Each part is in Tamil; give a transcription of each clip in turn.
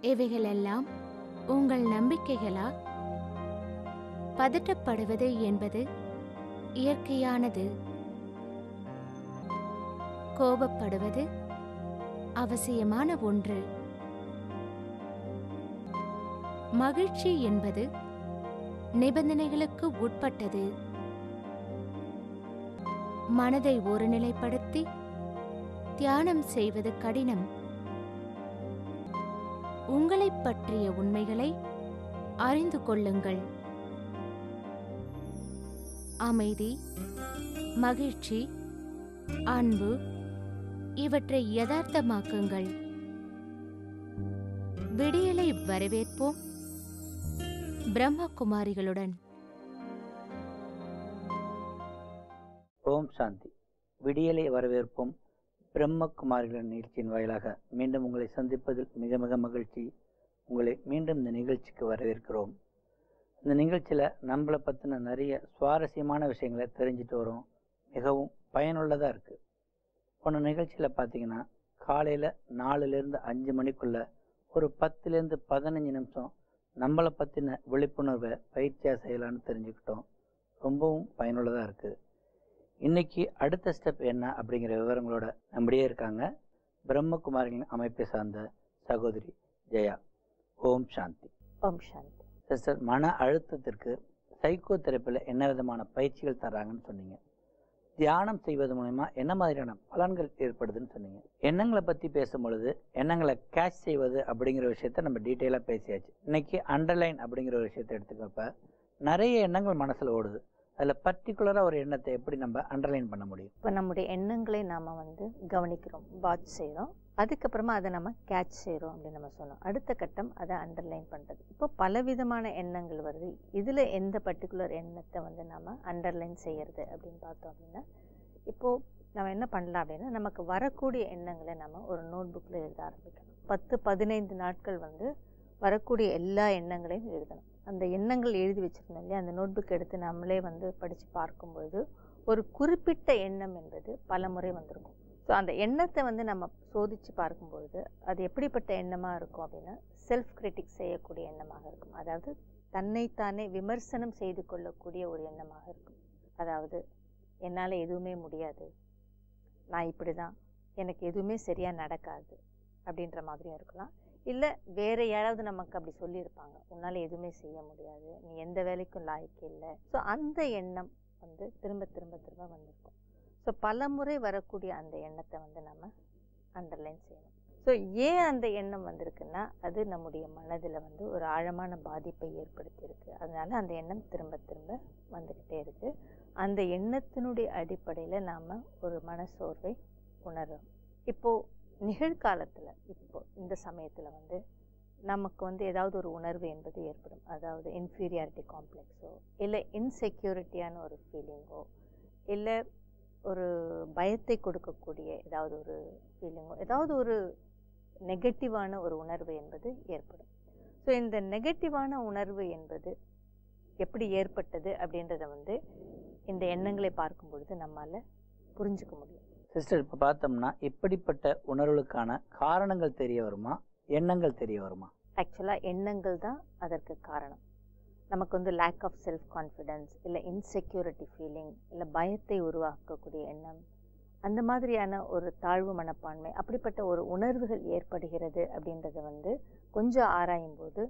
இவைகளெல்லாம் உங்கள் நம்பிக்கைகளா? பதட்டப்படுவது என்பது இயற்கையானது. கோபப்படுவது அவசியமான ஒன்று. மகிழ்ச்சி என்பது நிபந்தனைகளுக்கு உட்பட்டது. மனதை ஒருநிலைப்படுத்தி தியானம் செய்வது கடினம். உங்களைப் பற்றிய உண்மைகளை அறிந்து கொள்ளுங்கள். அமைதி, மகிழ்ச்சி, அன்பு இவற்றை யதார்த்தமாக்குங்கள். விடியலை வரவேற்போம் பிரம்மகுமாரிகளுடன். ஓம் சாந்தி. விடியலை வரவேற்போம் பிரம்மகுமாரிகளின் நிகழ்ச்சியின் வாயிலாக மீண்டும் உங்களை சந்திப்பதில் மிக மிக மகிழ்ச்சி. உங்களை மீண்டும் இந்த நிகழ்ச்சிக்கு வரவேற்கிறோம். இந்த நிகழ்ச்சியில் நம்மளை பற்றின நிறைய சுவாரஸ்யமான விஷயங்களை தெரிஞ்சுட்டு வரோம். மிகவும் பயனுள்ளதாக இருக்குது. போன நிகழ்ச்சியில் பார்த்தீங்கன்னா காலையில் 4லேருந்து 5 மணிக்குள்ள ஒரு 10லேருந்து 15 நிமிஷம் நம்மளை பற்றின விழிப்புணர்வை பயிற்சியாக செய்யலான்னு தெரிஞ்சுக்கிட்டோம். ரொம்பவும் பயனுள்ளதாக இருக்குது. இன்னைக்கு அடுத்த ஸ்டெப் என்ன அப்படிங்கிற விவரங்களோட நம்முடைய இருக்காங்க பிரம்மகுமாரிகளின் அமைப்பை சார்ந்த சகோதரி ஜெயா. ஓம் சாந்தி. ஓம் சாந்தி. சிஸ்டர், மன அழுத்தத்திற்கு சைக்கோ தெரப்பியில் என்ன விதமான பயிற்சிகள் தர்றாங்கன்னு சொன்னீங்க. தியானம் செய்வது மூலமா என்ன மாதிரியான பலன்கள் ஏற்படுதுன்னு சொன்னீங்க. எண்ணங்களை பற்றி பேசும்பொழுது எண்ணங்களை கேட்ச் செய்வது அப்படிங்கிற விஷயத்த நம்ம டீட்டெயிலாக பேசியாச்சு. இன்னைக்கு அண்டர்லைன் அப்படிங்கிற ஒரு விஷயத்த எடுத்துக்கிறப்ப நிறைய எண்ணங்கள் மனசில் ஓடுது. அதில் பர்டிகுலராக ஒரு எண்ணத்தை எப்படி நம்ம அண்டர்லைன் பண்ண முடியும்? இப்போ நம்முடைய எண்ணங்களை நாம் கவனிக்கிறோம், வாட்ச் செய்கிறோம். அதுக்கப்புறமா அதை நம்ம கேட்ச் செய்கிறோம் அப்படின்னு நம்ம சொன்னோம். அடுத்த கட்டம் அதை அண்டர்லைன் பண்ணுறது. இப்போ பலவிதமான எண்ணங்கள் வருது. இதில் எந்த பர்டிகுலர் எண்ணத்தை நம்ம அண்டர்லைன் செய்கிறது அப்படின்னு பார்த்தோம் அப்படின்னா, இப்போது நம்ம என்ன பண்ணலாம் அப்படின்னா, நமக்கு வரக்கூடிய எண்ணங்களை நம்ம ஒரு நோட் புக்கில் எழுத ஆரம்பிக்கணும். 10-15 நாட்கள் வரக்கூடிய எல்லா எண்ணங்களையும் எழுதணும். அந்த எண்ணங்கள் எழுதி வச்சுருந்தோம் இல்லையா, அந்த நோட் புக் எடுத்து நம்மளே படித்து பார்க்கும்பொழுது ஒரு குறிப்பிட்ட எண்ணம் என்பது பல முறை வந்திருக்கும். ஸோ அந்த எண்ணத்தை நம்ம சோதித்து பார்க்கும்பொழுது அது எப்படிப்பட்ட எண்ணமாக இருக்கும் அப்படின்னா, செல்ஃப் கிரிட்டிக் செய்யக்கூடிய எண்ணமாக இருக்கும். அதாவது தன்னைத்தானே விமர்சனம் செய்து கொள்ளக்கூடிய ஒரு எண்ணமாக இருக்கும். அதாவது என்னால் எதுவுமே முடியாது, நான் இப்படி தான், எனக்கு எதுவுமே சரியாக நடக்காது அப்படின்ற மாதிரியும் இருக்கலாம். இல்லை வேறு யாராவது நமக்கு அப்படி சொல்லியிருப்பாங்க, உன்னால் எதுவுமே செய்ய முடியாது, நீ எந்த வேலைக்கும் லாய்க்கு இல்லை. ஸோ அந்த எண்ணம் திரும்ப திரும்ப திரும்ப வந்திருக்கும். ஸோ பல முறை வரக்கூடிய அந்த எண்ணத்தை நம்ம அண்டர்லைன் செய்யணும். ஸோ ஏன் அந்த எண்ணம் வந்திருக்குன்னா, அது நம்முடைய மனதில் ஒரு ஆழமான பாதிப்பை ஏற்படுத்தியிருக்கு. அதனால அந்த எண்ணம் திரும்ப திரும்ப வந்துக்கிட்டே இருக்குது. அந்த எண்ணத்தினுடைய அடிப்படையில் நாம் ஒரு மனசோர்வை உணர்றோம். இப்போது நிகழ்காலத்தில் இப்போ இந்த சமயத்தில் நமக்கு ஏதாவது ஒரு உணர்வு என்பது ஏற்படும். அதாவது இன்ஃபீரியாரிட்டி காம்ப்ளெக்ஸோ, இல்லை இன்செக்யூரிட்டியான ஒரு ஃபீலிங்கோ, இல்லை ஒரு பயத்தை கொடுக்கக்கூடிய ஏதாவது ஒரு ஃபீலிங்கோ, ஏதாவது ஒரு நெகட்டிவான ஒரு உணர்வு என்பது ஏற்படும். ஸோ இந்த நெகட்டிவான உணர்வு என்பது எப்படி ஏற்பட்டது அப்படின்றத இந்த எண்ணங்களை பார்க்கும் பொழுது நம்மால் புரிஞ்சுக்க முடியும். சிஸ்டர், இப்போ பார்த்தோம்னா இப்படிப்பட்ட உணர்வுகளுக்கான காரணங்கள் தெரிய வருமா, எண்ணங்கள் தெரிய வருமா? ஆக்சுவலாக எண்ணங்கள் தான் அதற்கு காரணம். நமக்கு லேக் ஆஃப் செல்ஃப் கான்ஃபிடென்ஸ், இல்லை இன்செக்யூரிட்டி ஃபீலிங், இல்லை பயத்தை உருவாக்கக்கூடிய எண்ணம், அந்த மாதிரியான ஒரு தாழ்வு மனப்பான்மை, அப்படிப்பட்ட ஒரு உணர்வுகள் ஏற்படுகிறது அப்படின்றத கொஞ்சம் ஆராயும் போது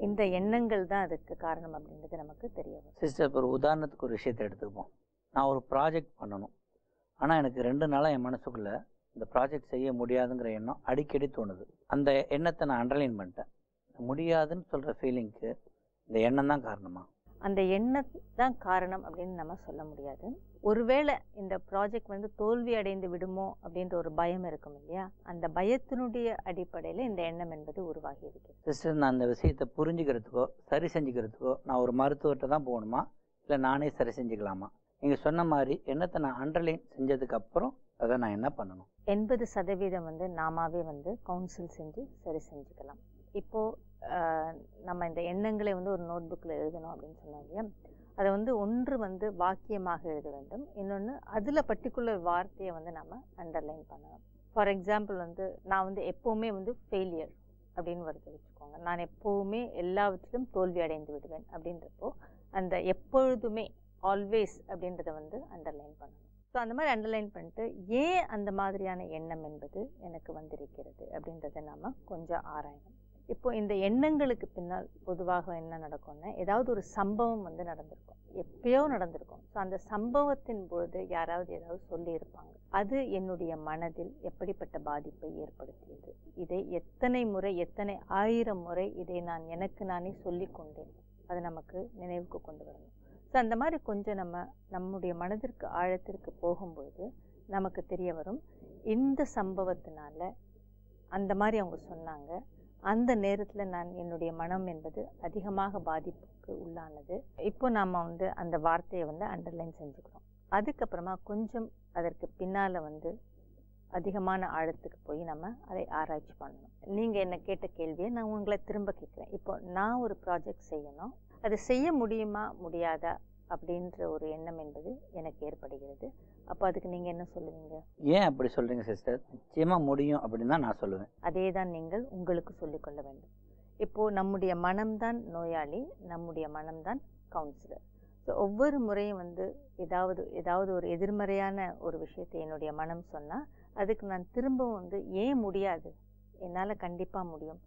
இந்த எண்ணங்கள் தான் அதுக்கு காரணம் அப்படின்றது நமக்கு தெரிய வரும். சிஸ்டர், இப்போ ஒரு உதாரணத்துக்கு ஒரு விஷயத்தை எடுத்துக்குவோம். நான் ஒரு ப்ராஜெக்ட் பண்ணணும், ஆனால் எனக்கு 2 நாளாக என் மனசுக்குள்ளே இந்த ப்ராஜெக்ட் செய்ய முடியாதுங்கிற எண்ணம் அடிக்கடி தோணுது. அந்த எண்ணத்தை நான் அண்டர்லைன் பண்ணிட்டேன். முடியாதுன்னு சொல்கிற ஃபீலிங்க்கு இந்த எண்ணம் தான் காரணமா? அந்த எண்ணம் தான் காரணம் அப்படின்னு நம்ம சொல்ல முடியாது. ஒருவேளை இந்த ப்ராஜெக்ட் தோல்வி அடைந்து விடுமோ அப்படின்ற ஒரு பயம் இருக்கும் இல்லையா, அந்த பயத்தினுடைய அடிப்படையில் இந்த எண்ணம் என்பது உருவாகி இருக்கு. சிஸ்டர், நான் அந்த விஷயத்தை புரிஞ்சுக்கிறதுக்கோ சரி செஞ்சுக்கிறதுக்கோ நான் ஒரு மருத்துவர்கிட்ட தான் போகணுமா, இல்லை நானே சரி செஞ்சுக்கலாமா? நீங்கள் சொன்ன மாதிரி எண்ணத்தை நான் அண்டர்லைன் செஞ்சதுக்கு அப்புறம் அதை நான் என்ன பண்ணணும்? 80% நாமாவே கவுன்சில் செஞ்சு சரி செஞ்சுக்கலாம். இப்போது நம்ம இந்த எண்ணங்களை ஒரு நோட் புக்கில் எழுதணும் அப்படின்னு சொன்னாங்க இல்லையா, அதை ஒன்று வாக்கியமாக எழுத வேண்டும், இன்னொன்று அதில் பர்டிகுலர் வார்த்தையை நம்ம அண்டர்லைன் பண்ணணும். ஃபார் எக்ஸாம்பிள் நான் எப்போவுமே ஃபெயிலியர் அப்படின்னு வருது வச்சுக்கோங்க. நான் எப்போவுமே எல்லாவற்றிலும் தோல்வி அடைந்து விடுவேன் அப்படின்றப்போ அந்த எப்பொழுதுமே ஆல்வேஸ் அப்படின்றத வந்து அண்டர்லைன் பண்ணணும். ஸோ அந்த மாதிரி அண்டர்லைன் பண்ணிட்டு ஏன் அந்த மாதிரியான எண்ணம் என்பது எனக்கு வந்திருக்கிறது அப்படின்றத நாம் கொஞ்சம் ஆராயணும். இப்போ இந்த எண்ணங்களுக்கு பின்னால் பொதுவாக என்ன நடக்கும்னா, ஏதாவது ஒரு சம்பவம் வந்து நடந்திருக்கும், எப்பயோ நடந்திருக்கும். ஸோ அந்த சம்பவத்தின் பொழுது யாராவது ஏதாவது சொல்லியிருப்பாங்க. அது என்னுடைய மனதில் எப்படிப்பட்ட பாதிப்பை ஏற்படுத்தியது, இதை எத்தனை முறை எத்தனை 1000 முறை இதை நான் எனக்கு நானே சொல்லி கொண்டேன், அது நமக்கு நினைவுக்கு கொண்டு வரணும். ஸோ அந்த மாதிரி கொஞ்சம் நம்முடைய மனதிற்கு ஆழத்திற்கு போகும்பொழுது நமக்கு தெரிய வரும், இந்த சம்பவத்தினால அந்த மாதிரி அவங்க சொன்னாங்க, அந்த நேரத்தில் நான் என்னுடைய மனம் என்பது அதிகமாக பாதிப்புக்கு உள்ளானது. இப்போ நாம் வந்து அந்த வார்த்தையை வந்து அண்டர்லைன் செஞ்சுக்கிறோம். அதுக்கப்புறமா கொஞ்சம் அதற்கு பின்னால் வந்து அதிகமான ஆழத்துக்கு போய் நம்ம அதை ஆராய்ச்சி பண்ணணும். நீங்கள் என்ன கேட்ட கேள்வியை நான் உங்களை திரும்ப கேட்குறேன். இப்போ நான் ஒரு ப்ராஜெக்ட் செய்யணும், அது செய்ய முடியுமா முடியாதா அப்படின்ற ஒரு எண்ணம் என்பது எனக்கு ஏற்படுகிறது. அப்போ அதுக்கு நீங்கள் என்ன சொல்லுவீங்க? ஏன் அப்படி சொல்கிறீங்க சிஸ்டர்? நிச்சயமாக முடியும் அப்படின்னு தான் நான் சொல்லுவேன். அதே தான் நீங்கள் உங்களுக்கு சொல்லிக்கொள்ள வேண்டும். இப்போது நம்முடைய மனம்தான் நோயாளி, நம்முடைய மனம்தான் கவுன்சிலர். ஸோ ஒவ்வொரு முறையும் வந்து ஏதாவது ஒரு எதிர்மறையான ஒரு விஷயத்தை என்னுடைய மனம் சொன்னால் அதுக்கு நான் திரும்பவும் வந்து ஏன் முடியாது, என்னால் கண்டிப்பாக முடியும்,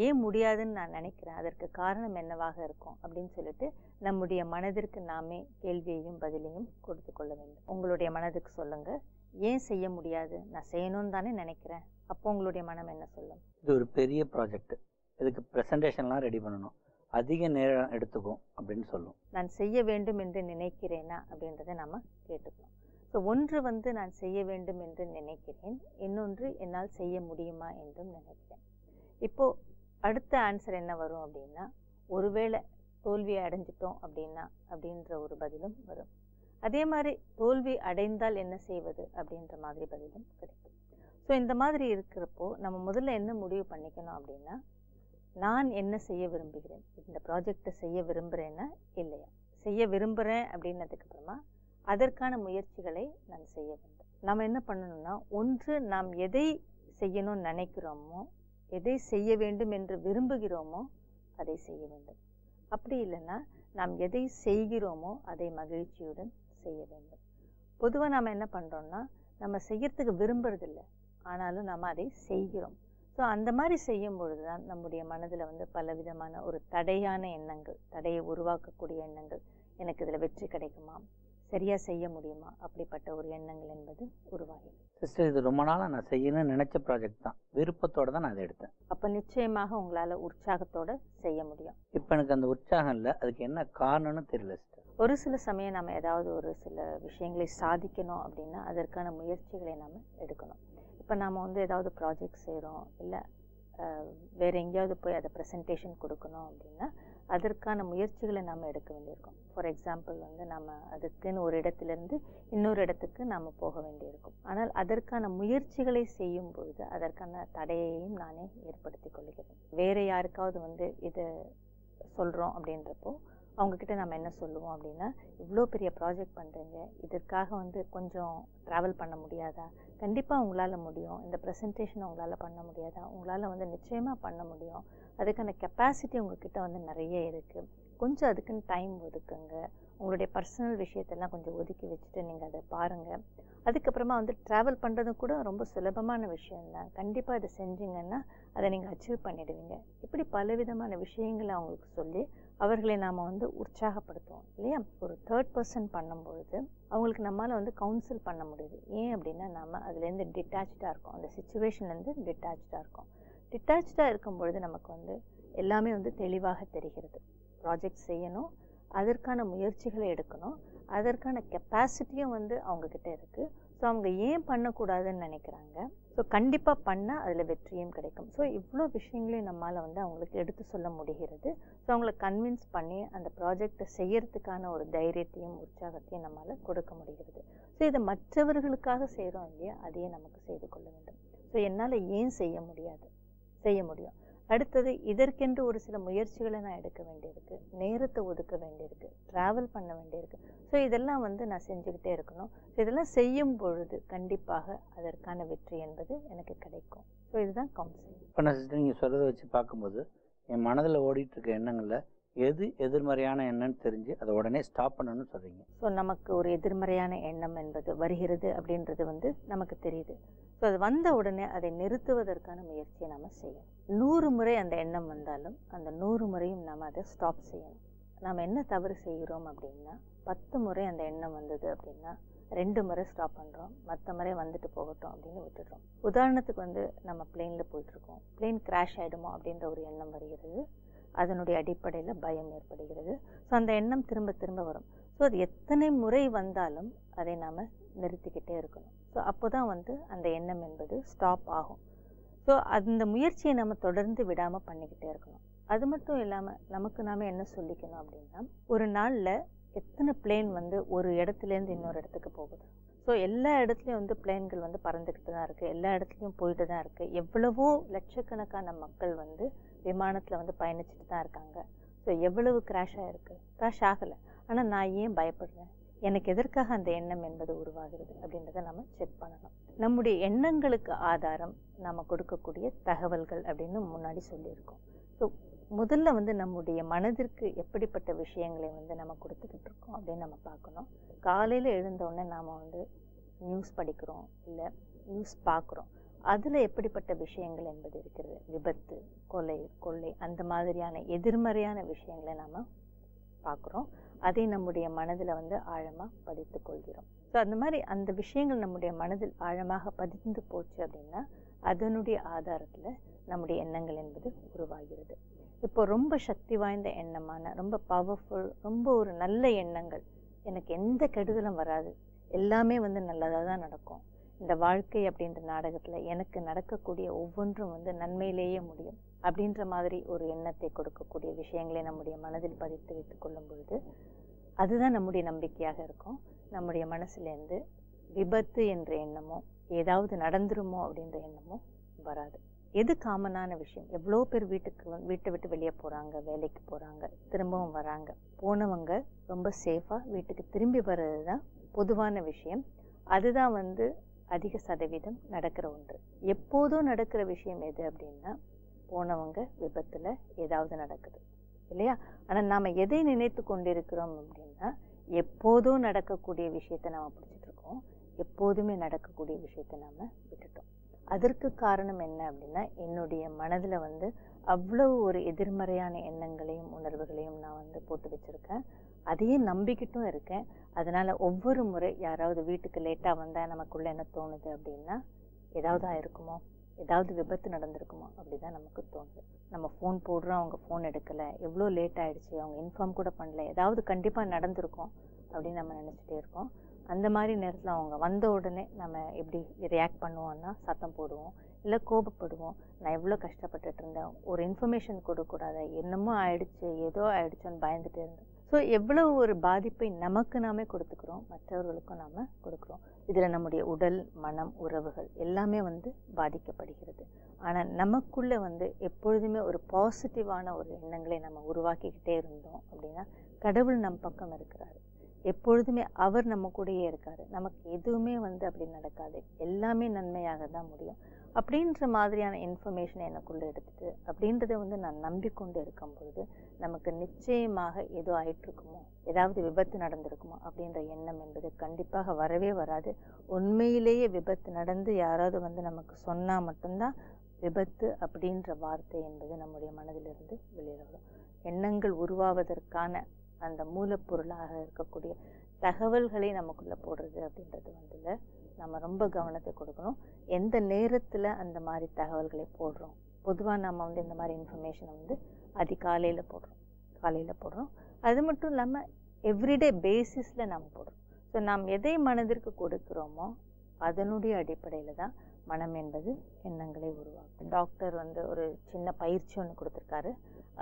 ஏன் முடியாதுன்னு நான் நினைக்கிறேன், அதற்கு காரணம் என்னவாக இருக்கும் அப்படின்னு சொல்லிட்டு நம்முடைய மனதிற்கு நாமே கேள்வியையும் பதிலையும் கொடுத்து கொள்ள வேண்டும். உங்களுடைய மனதுக்கு சொல்லுங்கள், ஏன் செய்ய முடியாது, நான் செய்யணும்னு தானே நினைக்கிறேன். அப்போ உங்களுடைய மனம் என்ன சொல்லும்? இது ஒரு பெரிய ப்ராஜெக்ட், இதுக்கு ப்ரெசன்டேஷன்லாம் ரெடி பண்ணணும், அதிக நேரம் எடுத்துக்கும் அப்படின்னு சொல்லும். நான் செய்ய வேண்டும் என்று நினைக்கிறேனா அப்படின்றத நம்ம கேட்டுக்கணும். ஸோ ஒன்று வந்து நான் செய்ய வேண்டும் என்று நினைக்கிறேன், இன்னொன்று என்னால் செய்ய முடியுமா என்றும் நினைக்கிறேன். இப்போது அடுத்த ஆன்சர் என்ன வரும் அப்படின்னா, ஒருவேளை தோல்வியை அடைஞ்சிட்டோம் அப்படின்ற ஒரு பதிலும் வரும். அதே மாதிரி தோல்வி அடைந்தால் என்ன செய்வது அப்படின்ற மாதிரி பதிலும் கிடைக்கும். ஸோ இந்த மாதிரி இருக்கிறப்போ நம்ம முதல்ல என்ன முடிவு பண்ணிக்கணும் அப்படின்னா, நான் என்ன செய்ய விரும்புகிறேன், இந்த ப்ராஜெக்டை செய்ய விரும்புகிறேன்னா இல்லையா, செய்ய விரும்புகிறேன் அப்படின்னதுக்கு அப்புறமா அதற்கான முயற்சிகளை நான் செய்ய வேண்டும். நம்ம என்ன பண்ணணும்னா, ஒன்று நாம் எதை செய்யணும்னு நினைக்கிறோமோ, எதை செய்ய வேண்டும் என்று விரும்புகிறோமோ அதை செய்ய வேண்டும். அப்படி இல்லைன்னா நாம் எதை செய்கிறோமோ அதை மகிழ்ச்சியுடன் செய்ய வேண்டும். பொதுவாக நாம் என்ன பண்ணுறோம்னா, நம்ம செய்யறதுக்கு விரும்புறதில்லை, ஆனாலும் நாம் அதை செய்கிறோம். ஸோ அந்த மாதிரி செய்யும் பொழுது தான் நம்முடைய மனதில் வந்து பலவிதமான ஒரு தடையான எண்ணங்கள், தடையை உருவாக்கக்கூடிய எண்ணங்கள், எனக்கு இதில் வெற்றி கிடைக்குமா, சரியாக செய்ய முடியுமா, அப்படிப்பட்ட ஒரு எண்ணங்கள் என்பது உருவாகும். சிஸ்டர், இது ரொம்ப நாளாக நான் செய்யணும்னு நினச்ச ப்ராஜெக்ட் தான், விருப்பத்தோடு தான் நான் அதை எடுத்தேன். அப்போ நிச்சயமாக உங்களால் உற்சாகத்தோடு செய்ய முடியும். இப்போ எனக்கு அந்த உற்சாகம் இல்லை, அதுக்கு என்ன காரணம்னு தெரியல சிஸ்டர். ஒரு சில சமயம் நம்ம ஏதாவது ஒரு சில விஷயங்களை சாதிக்கணும் அப்படின்னா அதற்கான முயற்சிகளை நம்ம எடுக்கணும். இப்போ நாம் வந்து ஏதாவது ப்ராஜெக்ட் செய்கிறோம், இல்லை வேறு எங்கேயாவது போய் அதை ப்ரெசன்டேஷன் கொடுக்கணும் அப்படின்னா அதற்கான முயற்சிகளை நாம் எடுக்க வேண்டியிருக்கும். ஃபார் எக்ஸாம்பிள் வந்து நம்ம அதுக்குன்னு ஒரு இடத்துலேருந்து இன்னொரு இடத்துக்கு நாம் போக வேண்டியிருக்கும். ஆனால் அதற்கான முயற்சிகளை செய்யும் பொழுது அதற்கான தடையையும் நானே ஏற்படுத்தி கொள்கிறேன். வேறு யாருக்காவது வந்து இதை சொல்கிறோம் அப்படின்றப்போ அவங்கக்கிட்ட நம்ம என்ன சொல்லுவோம் அப்படின்னா, இவ்வளோ பெரிய ப்ராஜெக்ட் பண்ணுறீங்க, இதற்காக வந்து கொஞ்சம் ட்ராவல் பண்ண முடியாதா, கண்டிப்பாக உங்களால் முடியும், இந்த ப்ரெசன்டேஷன் உங்களால் பண்ண முடியாதா, உங்களால் வந்து நிச்சயமாக பண்ண முடியும், அதுக்கான கெப்பாசிட்டி உங்கள்கிட்ட வந்து நிறைய இருக்குது, கொஞ்சம் அதுக்குன்னு டைம் ஒதுக்குங்க, உங்களுடைய பர்சனல் விஷயத்தெல்லாம் கொஞ்சம் ஒதுக்கி வச்சுட்டு நீங்கள் அதை பாருங்கள். அதுக்கப்புறமா வந்து ட்ராவல் பண்ணுறதும் கூட ரொம்ப சுலபமான விஷயந்தான், கண்டிப்பாக இதை செஞ்சீங்கன்னா அதை நீங்கள் அச்சீவ் பண்ணிடுவீங்க. இப்படி பலவிதமான விஷயங்களை அவங்களுக்கு சொல்லி அவர்களை நாம் வந்து உற்சாகப்படுத்துவோம் இல்லையா. ஒரு தேர்ட் பர்சன் பண்ணும்பொழுது அவங்களுக்கு நம்மளால் வந்து கவுன்சில் பண்ண முடியுது. ஏன் அப்படின்னா நம்ம அதுலேருந்து டிட்டாச்சாக இருக்கோம், அந்த சுச்சுவேஷன்லேருந்து டிட்டாச்சாக இருக்கோம். டிட்டாச்சாக இருக்கும் பொழுது நமக்கு வந்து எல்லாமே வந்து தெளிவாக தெரிகிறது. ப்ராஜெக்ட் செய்யணும், அதற்கான முயற்சிகளை எடுக்கணும், அதற்கான கெப்பாசிட்டியும் வந்து அவங்கக்கிட்ட இருக்குது. ஸோ அவங்க ஏன் பண்ணக்கூடாதுன்னு நினைக்கிறாங்க, ஸோ கண்டிப்பாக பண்ணால் அதில் வெற்றியும் கிடைக்கும். ஸோ இவ்வளோ விஷயங்களையும் நம்மளால் வந்து அவங்களுக்கு எடுத்து சொல்ல முடிகிறது. ஸோ அவங்கள கன்வின்ஸ் பண்ணி அந்த ப்ராஜெக்டை செய்யறதுக்கான ஒரு தைரியத்தையும் உற்சாகத்தையும் நம்மளால் கொடுக்க முடிகிறது. ஸோ இதை மற்றவர்களுக்காக செய்கிறோம் இல்லையா, அதையே நமக்கு செய்து கொள்ள வேண்டும். ஸோ என்னால் ஏன் செய்ய முடியாது, செய்ய முடியும். அடுத்தது இதற்கென்று ஒரு சில முயற்சிகளை நான் எடுக்க வேண்டியிருக்கு, நேரத்தை ஒதுக்க வேண்டியிருக்கு, ட்ராவல் பண்ண வேண்டியிருக்கு. ஸோ இதெல்லாம் வந்து நான் செஞ்சுக்கிட்டே இருக்கணும். ஸோ இதெல்லாம் செய்யும் பொழுது கண்டிப்பாக அதற்கான வெற்றி என்பது எனக்கு கிடைக்கும். ஸோ இதுதான் கவுன்சிலிங். இப்போ நான் சிஸ்டர் நீங்கள் சொல்கிறத வச்சு பார்க்கும்போது என் மனதில் ஓடிட்டு இருக்க எண்ணங்களில் எது எதிர்மறையான எண்ணம்னு தெரிஞ்சு அதை உடனே ஸ்டாப் பண்ணணும்னு சொல்கிறீங்க. ஸோ நமக்கு ஒரு எதிர்மறையான எண்ணம் என்பது வருகிறது அப்படின்றது வந்து நமக்கு தெரியுது. ஸோ அது வந்த உடனே அதை நிறுத்துவதற்கான முயற்சியை நம்ம செய்யணும். 100 முறை அந்த எண்ணம் வந்தாலும் அந்த 100 முறையும் நம்ம அதை ஸ்டாப் செய்யணும். நாம் என்ன தவறு செய்கிறோம் அப்படின்னா 10 முறை அந்த எண்ணம் வந்தது அப்படின்னா 2 முறை ஸ்டாப் பண்ணுறோம், மற்ற முறை வந்துட்டு போகட்டும் அப்படின்னு விட்டுடுறோம். உதாரணத்துக்கு வந்து நம்ம பிளெயினில் போயிட்டுருக்கோம், பிளெயின் கிராஷ் ஆகிடுமோ அப்படின்ற ஒரு எண்ணம் வருகிறது. அதனுடைய அடிப்படையில் பயம் ஏற்படுகிறது. ஸோ அந்த எண்ணம் திரும்ப திரும்ப வரும். ஸோ அது எத்தனை முறை வந்தாலும் அதை நாம் நிறுத்திக்கிட்டே இருக்கணும். ஸோ அப்போ தான் வந்து அந்த எண்ணம் என்பது ஸ்டாப் ஆகும். ஸோ அந்த முயற்சியை நம்ம தொடர்ந்து விடாமல் பண்ணிக்கிட்டே இருக்கணும். அது மட்டும் இல்லாமல் நமக்கு நாம் என்ன சொல்லிக்கணும் அப்படின்னா, ஒரு நாளில் எத்தனை பிளேன் வந்து ஒரு இடத்துலேருந்து இன்னொரு இடத்துக்கு போகுது. ஸோ எல்லா இடத்துலையும் வந்து பிளேன்கள் வந்து பறந்துக்கிட்டு தான் இருக்குது, எல்லா இடத்துலையும் போயிட்டு தான் இருக்குது. எவ்வளவோ லட்சக்கணக்கான மக்கள் வந்து விமானத்தில் வந்து பயணிச்சுட்டு தான் இருக்காங்க. ஸோ எவ்வளவு கிராஷ் ஆகிருக்கு, கிராஷ் ஆகலை, ஆனால் நான் ஏன் பயப்படுறேன், எனக்கு எதற்காக அந்த எண்ணம் என்பது உருவாகிறது அப்படின்றத நம்ம செக் பண்ணணும். நம்முடைய எண்ணங்களுக்கு ஆதாரம் நம்ம கொடுக்கக்கூடிய தகவல்கள் அப்படின்னு முன்னாடி சொல்லியிருக்கோம். ஸோ முதல்ல வந்து நம்முடைய மனதிற்கு எப்படிப்பட்ட விஷயங்களை வந்து நம்ம கொடுத்துக்கிட்டு இருக்கோம் அப்படின்னு நம்ம பார்க்கணும். காலையில் எழுந்தோடனே நாம் வந்து நியூஸ் படிக்கிறோம், இல்லை நியூஸ் பார்க்குறோம். அதில் எப்படிப்பட்ட விஷயங்கள் என்பது இருக்கிறது, விபத்து, கொள்ளை அந்த மாதிரியான எதிர்மறையான விஷயங்களை நம்ம பார்க்குறோம். அதை நம்முடைய மனதில் வந்து ஆழமாக பதித்து கொள்கிறோம். ஸோ அந்த மாதிரி அந்த விஷயங்கள் நம்முடைய மனதில் ஆழமாக பதிந்து போச்சு அப்படின்னா அதனுடைய ஆதாரத்தில் நம்முடைய எண்ணங்கள் என்பது உருவாகிறது. இப்போ ரொம்ப சக்தி வாய்ந்த எண்ணமான, ரொம்ப பவர்ஃபுல், ரொம்ப ஒரு நல்ல எண்ணங்கள், எனக்கு எந்த கெடுதலும் வராது, எல்லாமே வந்து நல்லதாக தான் நடக்கும், இந்த வாழ்க்கை அப்படின்ற நாடகத்தில் எனக்கு நடக்கக்கூடிய ஒவ்வொன்றும் வந்து நன்மையிலேயே முடியும் அப்படின்ற மாதிரி ஒரு எண்ணத்தை கொடுக்கக்கூடிய விஷயங்களை நம்முடைய மனதில் பதித்து வைத்து கொள்ளும் பொழுது அதுதான் நம்முடைய நம்பிக்கையாக இருக்கும். நம்முடைய மனசுலேருந்து விபத்து என்ற எண்ணமோ ஏதாவது நடந்துருமோ அப்படின்ற எண்ணமோ வராது. எது காமனான விஷயம், எவ்வளோ பேர் வீட்டை விட்டு வெளியே போகிறாங்க, வேலைக்கு போகிறாங்க, திரும்பவும் வராங்க. போனவங்க ரொம்ப சேஃபாக வீட்டுக்கு திரும்பி வர்றது தான் பொதுவான விஷயம். அதுதான் வந்து அதிக சதவீதம் நடக்கிற ஒன்று. எப்போதும் நடக்கிற விஷயம் எது அப்படின்னா, போனவங்க விபத்தில் ஏதாவது நடக்குது இல்லையா. ஆனால் நாம் எதை நினைத்து கொண்டிருக்கிறோம் அப்படின்னா, எப்போதும் நடக்கக்கூடிய விஷயத்தை நாம் பிடிச்சிட்ருக்கோம், எப்போதுமே நடக்கக்கூடிய விஷயத்தை நாம் விட்டுட்டோம். அதற்கு காரணம் என்ன அப்படின்னா, என்னுடைய மனதில் வந்து அவ்வளவு ஒரு எதிர்மறையான எண்ணங்களையும் உணர்வுகளையும் நான் வந்து போட்டு வச்சுருக்கேன். அதையே நம்பிக்கிட்டும் இருக்கேன். அதனால் ஒவ்வொரு முறை யாராவது வீட்டுக்கு லேட்டாக வந்தால் நமக்குள்ளே என்ன தோணுது அப்படின்னா, ஏதாவது ஆயிருக்குமோ, ஏதாவது விபத்து நடந்திருக்குமோ அப்படி தான் நமக்கு தோணுது. நம்ம ஃபோன் போடுறோம், அவங்க ஃபோன் எடுக்கலை, எவ்வளோ லேட் ஆகிடுச்சு, அவங்க இன்ஃபார்ம் கூட பண்ணல, ஏதாவது கண்டிப்பாக நடந்திருக்கும் அப்படின்னு நம்ம நினச்சிட்டே இருக்கோம். அந்த மாதிரி நேரத்தில் அவங்க வந்த உடனே நம்ம எப்படி ரியாக்ட் பண்ணுவோம்னா, சத்தம் போடுவோம், இல்லை கோபப்படுவோம். நான் எவ்வளோ கஷ்டப்பட்டுட்டு இருந்தேன், ஒரு இன்ஃபர்மேஷன் கொடுக்கூடாத, என்னமோ ஆயிடுச்சு, ஏதோ ஆயிடுச்சோன்னு பயந்துட்டு இருந்தேன். ஸோ எவ்வளவு ஒரு பாதிப்பை நமக்கு நாமே கொடுத்துக்கிறோம், மற்றவர்களுக்கும் நாம் கொடுக்குறோம். இதில் நம்முடைய உடல், மனம், உறவுகள் எல்லாமே வந்து பாதிக்கப்படுகிறது. ஆனால் நமக்குள்ளே வந்து எப்பொழுதுமே ஒரு பாசிட்டிவான ஒரு எண்ணங்களை நம்ம உருவாக்கிக்கிட்டே இருந்தோம் அப்படின்னா, கடவுள் நம் பக்கம் இருக்கிறாரு, எப்பொழுதுமே அவர் நம்ம கூடயே இருக்கார், நமக்கு எதுவுமே வந்து அப்படி நடக்காது, எல்லாமே நன்மையாக தான் முடியும் அப்படின்ற மாதிரியான இன்ஃபர்மேஷனை எனக்குள்ளே எடுத்துகிட்டு அப்படின்றத வந்து நான் நம்பிக்கொண்டு இருக்கும் பொழுது நமக்கு நிச்சயமாக ஏதோ ஆயிட்டுருக்குமோ, ஏதாவது விபத்து நடந்திருக்குமோ அப்படின்ற எண்ணம் என்பது கண்டிப்பாக வரவே வராது. உண்மையிலேயே விபத்து நடந்து யாராவது வந்து நமக்கு சொன்னால் மட்டும்தான் விபத்து அப்படின்ற வார்த்தை என்பது நம்முடைய மனதிலிருந்து வெளியில் வரும். எண்ணங்கள் உருவாவதற்கான அந்த மூலப்பொருளாக இருக்கக்கூடிய தகவல்களை நமக்குள்ளே போடுறது அப்படின்றது வந்து நம்ம ரொம்ப கவனத்தை கொடுக்கணும். எந்த நேரத்தில் அந்த மாதிரி தகவல்களை போடுறோம். பொதுவாக நம்ம வந்து இந்த மாதிரி இன்ஃபர்மேஷனை வந்து காலையில் போடுறோம். அது மட்டும் இல்லாமல் எவ்ரிடே பேசிஸில் நம்ம போடுறோம். ஸோ நாம் எதை மனதிற்கு கொடுக்குறோமோ அதனுடைய அடிப்படையில் தான் மனம் என்பது எண்ணங்களை உருவாக்கும். டாக்டர் வந்து ஒரு சின்ன பயிற்சி ஒன்று கொடுத்துருக்காரு,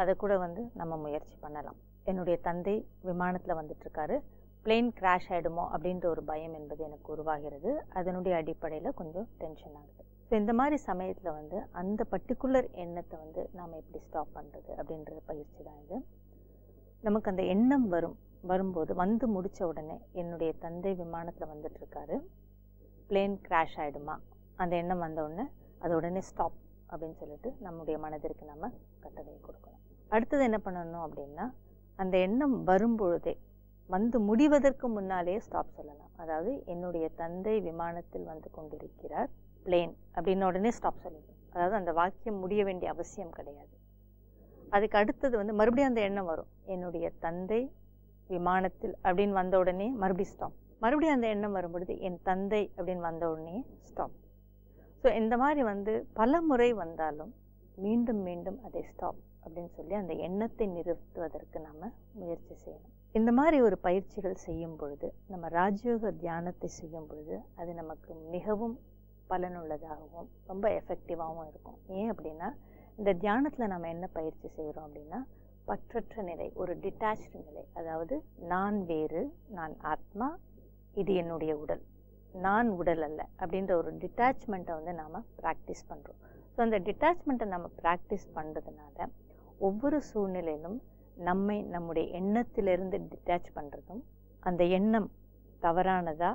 அதை கூட வந்து நம்ம முயற்சி பண்ணலாம். என்னுடைய தந்தை விமானத்தில் வந்துட்டுருக்காரு, பிளேன் கிராஷ் ஆகிடுமோ அப்படின்ற ஒரு பயம் என்பது எனக்கு உருவாகிறது. அதனுடைய அடிப்படையில் கொஞ்சம் டென்ஷன் ஆகுது. ஸோ ஸோ இந்த மாதிரி சமயத்தில் வந்து அந்த பர்டிகுலர் எண்ணத்தை வந்து நாம் எப்படி ஸ்டாப் பண்ணுறது அப்படின்ற பயிற்சி தான் இது. நமக்கு அந்த எண்ணம் வரும்போது வந்து முடித்த உடனே என்னுடைய தந்தை விமானத்தில் வந்துட்டுருக்காரு, பிளேன் கிராஷ் ஆகிடுமா, அந்த எண்ணம் வந்த உடனே அது உடனே ஸ்டாப் அப்படின்னு சொல்லிட்டு நம்முடைய மனதிற்கு நம்ம கட்டளையை கொடுக்கணும். அடுத்தது என்ன பண்ணணும் அப்படின்னா, அந்த எண்ணம் வரும்பொழுதே வந்து முடிவதற்கு முன்னாலேயே ஸ்டாப் சொல்லலாம். அதாவது என்னுடைய தந்தை விமானத்தில் வந்து கொண்டிருக்கிறார், பிளேன் அப்படின்ன உடனே ஸ்டாப் சொல்லிடும். அதாவது அந்த வாக்கியம் முடிய வேண்டிய அவசியம் கிடையாது. அதுக்கு அடுத்தது வந்து மறுபடியும் அந்த எண்ணம் வரும், என்னுடைய தந்தை விமானத்தில் அப்படின்னு வந்த உடனே மறுபடியும் ஸ்டாப். மறுபடியும் அந்த எண்ணம் வரும்பொழுது என் தந்தை அப்படின்னு வந்த உடனே ஸ்டாப். ஸோ இந்த மாதிரி வந்து பல முறை வந்தாலும் மீண்டும் மீண்டும் அதை ஸ்டாப் அப்படின்னு சொல்லி அந்த எண்ணத்தை நிறுத்துவதற்கு நம்ம முயற்சி செய்யணும். இந்த மாதிரி ஒரு பயிற்சிகள் செய்யும் பொழுது, நம்ம ராஜயோக தியானத்தை செய்யும் பொழுது அது நமக்கு மிகவும் பலனுள்ளதாகவும் ரொம்ப எஃபெக்டிவாகவும் இருக்கும். ஏன் அப்படின்னா, இந்த தியானத்தில் நம்ம என்ன பயிற்சி செய்கிறோம் அப்படின்னா, பற்றற்ற நிலை, ஒரு டிட்டாச்டு நிலை. அதாவது நான் வேறு, நான் ஆத்மா, இது என்னுடைய உடல், நான் உடல் அல்ல அப்படின்ற ஒரு டிட்டாச்மெண்ட்டை வந்து நாம் ப்ராக்டிஸ் பண்ணுறோம். ஸோ அந்த டிட்டாச்மெண்ட்டை நம்ம ப்ராக்டிஸ் பண்ணுறதுனால ஒவ்வொரு சூழ்நிலையிலும் நம்முடைய எண்ணத்திலிருந்து டிட்டாச் பண்ணுறதும், அந்த எண்ணம் தவறானதா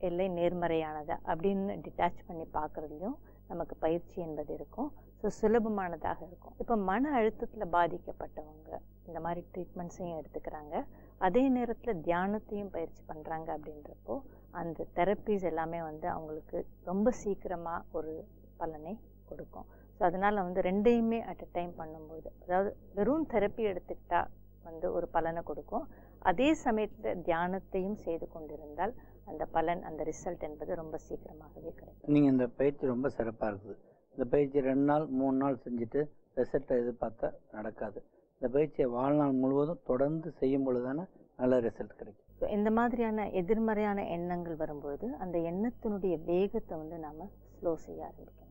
இல்லை நேர்மறையானதா அப்படின்னு டிட்டாச் பண்ணி பார்க்குறதுலையும் நமக்கு பயிற்சி என்பது இருக்கும். ஸோ சுலபமானதாக இருக்கும். இப்போ மன அழுத்தத்தில் பாதிக்கப்பட்டவங்க இந்த மாதிரி ட்ரீட்மெண்ட்ஸையும் எடுத்துக்கிறாங்க, அதே நேரத்தில் தியானத்தையும் பயிற்சி பண்ணுறாங்க. அப்படின்றப்போ அந்த தெரப்பீஸ் எல்லாமே வந்து அவங்களுக்கு ரொம்ப சீக்கிரமாக ஒரு பலனை கொடுக்கும். ஸோ அதனால் வந்து ரெண்டையுமே அட் அ டைம் பண்ணும்போது, அதாவது வெறும் தெரப்பி எடுத்துக்கிட்டால் வந்து ஒரு பலனை கொடுக்கும், அதே சமயத்தில் தியானத்தையும் செய்து கொண்டிருந்தால் அந்த பலன், அந்த ரிசல்ட் என்பது ரொம்ப சீக்கிரமாகவே கிடைக்கும். நீங்கள் இந்த பயிற்சி ரொம்ப சிறப்பாக இருக்குது. இந்த பயிற்சி 2 நாள் 3 நாள் செஞ்சுட்டு ரிசல்ட்டை எதிர்பார்த்தா நடக்காது. இந்த பயிற்சியை வாழ்நாள் முழுவதும் தொடர்ந்து செய்யும் பொழுது தானே நல்ல ரிசல்ட் கிடைக்கும். ஸோ இந்த மாதிரியான எதிர்மறையான எண்ணங்கள் வரும்பொழுது அந்த எண்ணத்தினுடைய வேகத்தை வந்து நாம் ஸ்லோ செய்ய ஆரம்பிக்கணும்.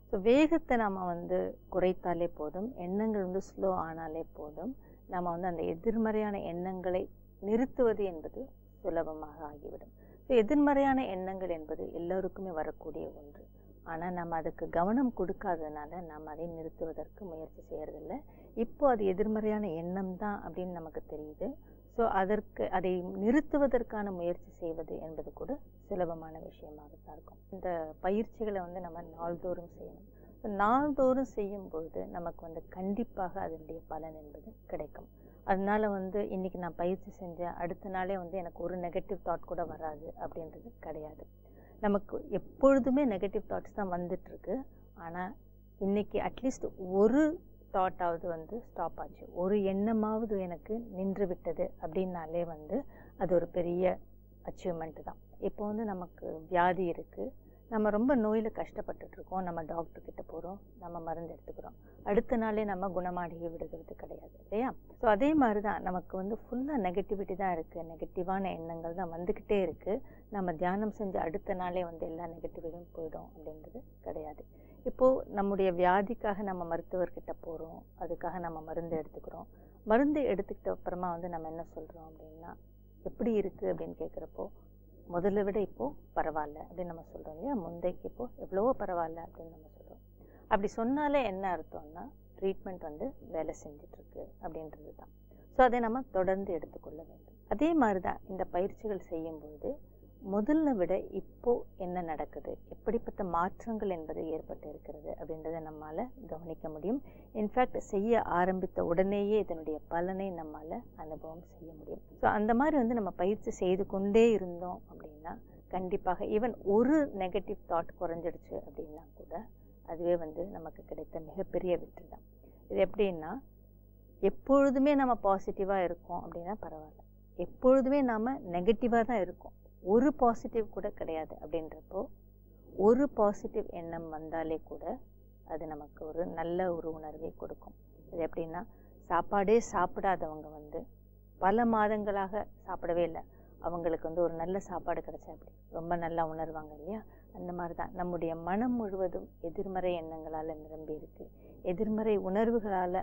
ஸோ வேகத்தை நம்ம வந்து குறைத்தாலே போதும், எண்ணங்கள் வந்து ஸ்லோ ஆனாலே போதும், நம்ம வந்து அந்த எதிர்மறையான எண்ணங்களை நிறுத்துவது என்பது சுலபமாக ஆகிவிடும். ஸோ எதிர்மறையான எண்ணங்கள் என்பது எல்லோருக்குமே வரக்கூடிய ஒன்று. ஆனால் நம்ம அதுக்கு கவனம் கொடுக்காததுனால நம்ம அதை நிறுத்துவதற்கு முயற்சி செய்கிறதில்ல. இப்போ அது எதிர்மறையான எண்ணம் தான் அப்படின்னு நமக்கு தெரியுது. ஸோ அதை நிறுத்துவதற்கான முயற்சி செய்வது என்பது கூட சுலபமான விஷயமாகத்தான் இருக்கும். இந்த பயிற்சிகளை வந்து நம்ம நாள்தோறும் செய்யணும். ஸோ நாள்தோறும் செய்யும் பொழுது நமக்கு வந்து கண்டிப்பாக அதனுடைய பலன் என்பது கிடைக்கும். அதனால வந்து இன்றைக்கி நான் பயிற்சி செஞ்சேன், அடுத்த நாளே வந்து எனக்கு ஒரு நெகட்டிவ் தாட் கூட வராது அப்படின்றது கிடையாது. நமக்கு எப்பொழுதுமே நெகட்டிவ் தாட்ஸ் தான் வந்துட்டுருக்கு. ஆனால் இன்றைக்கி அட்லீஸ்ட் ஒரு தாட்டாவது வந்து ஸ்டாப் ஆச்சு, ஒரு எண்ணமாவது எனக்கு நின்று விட்டது அப்படின்னாலே வந்து அது ஒரு பெரிய அச்சீவ்மெண்ட்டு தான். இப்போ வந்து நமக்கு வியாதி இருக்குது, நம்ம ரொம்ப நோயில் கஷ்டப்பட்டுட்ருக்கோம், நம்ம டாக்டர்கிட்ட போகிறோம், நம்ம மருந்து எடுத்துக்கிறோம், அடுத்த நாளே நம்ம குணமாடி விடுகிறது கிடையாது இல்லையா? ஸோ அதே மாதிரி தான் நமக்கு வந்து ஃபுல்லாக நெகட்டிவிட்டி தான் இருக்குது, நெகட்டிவான எண்ணங்கள் தான் வந்துக்கிட்டே இருக்குது. நம்ம தியானம் செஞ்ச அடுத்த நாளே வந்து எல்லா நெகட்டிவிட்டியும் போயிடும் அப்படின்றது கிடையாது. இப்போது நம்முடைய வியாதிக்காக நம்ம மருத்துவர்கிட்ட போகிறோம், அதுக்காக நம்ம மருந்து எடுத்துக்கிறோம். மருந்து எடுத்துக்கிட்ட அப்புறமா வந்து நம்ம என்ன சொல்கிறோம் அப்படின்னா, எப்படி இருக்குது அப்படின்னு கேட்குறப்போ முதல்ல விட இப்போது பரவாயில்ல அப்படின்னு நம்ம சொல்கிறோம் இல்லையா? முந்தைக்கு இப்போது எவ்வளவோ பரவாயில்ல அப்படின்னு நம்ம சொல்கிறோம். அப்படி சொன்னாலே என்ன அர்த்தம்னா, ட்ரீட்மெண்ட் வந்து வேலை செஞ்சிட்ருக்கு அப்படின்றது தான். ஸோ அதை நம்ம தொடர்ந்து எடுத்துக்கொள்ள வேண்டும். அதே மாதிரி தான் இந்த பயிற்சிகள் செய்யும்பொழுது முதல்ல விட இப்போது என்ன நடக்குது, எப்படிப்பட்ட மாற்றங்கள் என்பது ஏற்பட்டு இருக்கிறது அப்படின்றத நம்மால் கவனிக்க முடியும். இன்ஃபேக்ட் செய்ய ஆரம்பித்த உடனேயே இதனுடைய பலனை நம்மால் அனுபவம் செய்ய முடியும். ஸோ அந்த மாதிரி வந்து நம்ம பயிற்சி செய்து கொண்டே இருந்தோம் அப்படின்னா கண்டிப்பாக ஈவன் ஒரு நெகட்டிவ் தாட் குறைஞ்சிடுச்சு அப்படின்னா கூட அதுவே வந்து நமக்கு கிடைத்த மிகப்பெரிய வெற்றி தான். இது எப்படின்னா, எப்பொழுதுமே நம்ம பாசிட்டிவாக இருக்கோம் அப்படின்னா பரவாயில்ல, எப்பொழுதுமே நாம் நெகட்டிவாக தான் இருக்கோம், ஒரு பாசிட்டிவ் கூட கிடையாது அப்படின்றப்போ ஒரு பாசிட்டிவ் எண்ணம் வந்தாலே கூட அது நமக்கு ஒரு நல்ல ஒரு உணர்வை கொடுக்கும். இது எப்படின்னா, சாப்பாடே சாப்பிடாதவங்க வந்து பல மாதங்களாக சாப்பிடவே இல்லை, அவங்களுக்கு வந்து ஒரு நல்ல சாப்பாடு கிடைச்சா அப்படி ரொம்ப நல்லா உணர்வாங்க இல்லையா? அந்த மாதிரி தான் நம்முடைய மனம் முழுவதும் எதிர்மறை எண்ணங்களால் நிரம்பி இருக்குது, எதிர்மறை உணர்வுகளால்,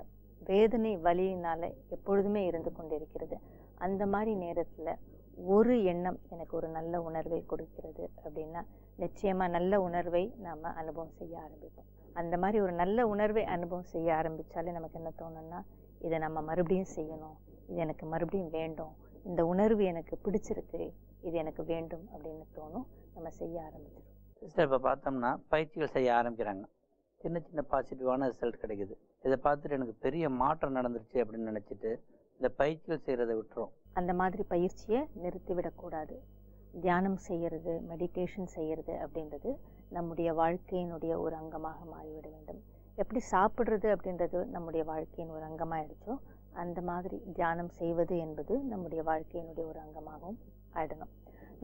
வேதனை வலியினால் எப்பொழுதுமே இருந்து கொண்டிருக்கிறது. அந்த மாதிரி நேரத்தில் ஒரு எண்ணம் எனக்கு ஒரு நல்ல உணர்வை கொடுக்கிறது அப்படின்னா நிச்சயமாக நல்ல உணர்வை நாம் அனுபவம் செய்ய ஆரம்பிப்போம். அந்த மாதிரி ஒரு நல்ல உணர்வை அனுபவம் செய்ய ஆரம்பித்தாலே நமக்கு என்ன தோணும்னா, இதை நம்ம மறுபடியும் செய்யணும், இது எனக்கு மறுபடியும் வேண்டும், இந்த உணர்வு எனக்கு பிடிச்சிருக்கு, இது எனக்கு வேண்டும் அப்படின்னு தோணும். நம்ம செய்ய ஆரம்பிச்சிடும். சிஸ்டர், இப்போ பார்த்தோம்னா பயிற்சிகள் செய்ய ஆரம்பிக்கிறாங்க, சின்ன சின்ன பாசிட்டிவான ரிசல்ட் கிடைக்குது. இதை பார்த்துட்டு எனக்கு பெரிய மாற்றம் நடந்துருச்சு அப்படின்னு நினச்சிட்டு இந்த பயிற்சிகள் செய்கிறத விட்டுரும். அந்த மாதிரி பயிற்சியை நிறுத்திவிடக்கூடாது. தியானம் செய்கிறது, மெடிடேஷன் செய்கிறது அப்படின்றது நம்முடைய வாழ்க்கையினுடைய ஒரு அங்கமாக மாறிவிட வேண்டும். எப்படி சாப்பிட்றது அப்படின்றது நம்முடைய வாழ்க்கையின் ஒரு அங்கமாகிடுச்சோ அந்த மாதிரி தியானம் செய்வது என்பது நம்முடைய வாழ்க்கையினுடைய ஒரு அங்கமாகவும் ஆயிடணும்.